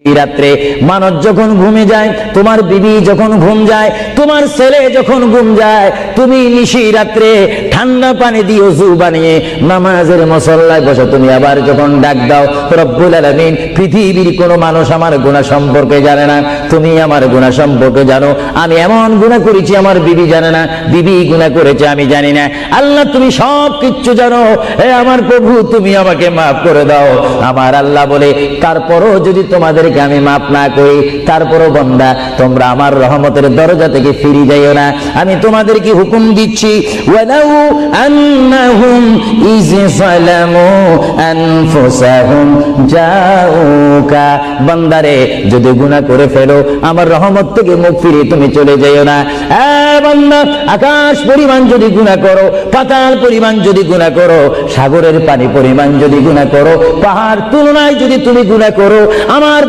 রাত্রে মানুষ যখন ঘুমে যায়, তোমার বিবি যখন ঘুম যায়, তোমার ছেলে যখন ঘুম যায়, তুমি নিশি রাত্রে ঠান্ডা পানি দিয়ে ওযু বানিয়ে নামাজের মুসল্লায় বসে তুমি আবার যখন ডাক দাও, রব্বুল আলামিন পৃথিবীর কোনো মানুষ আমার গুনাহ সম্পর্কে জানে না, তুমি আমার গুনাহ সম্পর্কে জানো। আমি এমন গুনাহ করেছি আমার বিবি জানে না, বিবি গুনাহ করেছে আমি জানি না। আল্লাহ তুমি সব কিচ্ছু জানো, হে আমার প্রভু তুমি আমাকে মাফ করে দাও। আমার আল্লাহ বলে, তারপরও যদি তোমাদের আমি মাফ না করি, তারপরও বান্দা তোমরা আমার রহমতের দরজা থেকে ফিরে যাইও না। আমি তোমাদেরকে হুকুম দিচ্ছি, ওয়ালাউ আন্নাহুম ইয যালামু আনফুসাহুম জাউকা, বান্দারে যদি গুনাহ করে ফেলো আমার রহমত থেকে মুখ ফিরিয়ে তুমি চলে যাইও না। বান্দা, আকাশ পরিমাণ যদি গুনাহ করো, পাতাল পরিমাণ যদি গুনাহ করো, সাগরের পানি পরিমাণ যদি গুনাহ করো, পাহাড় তুলনায় যদি তুমি গুনাহ করো, আমার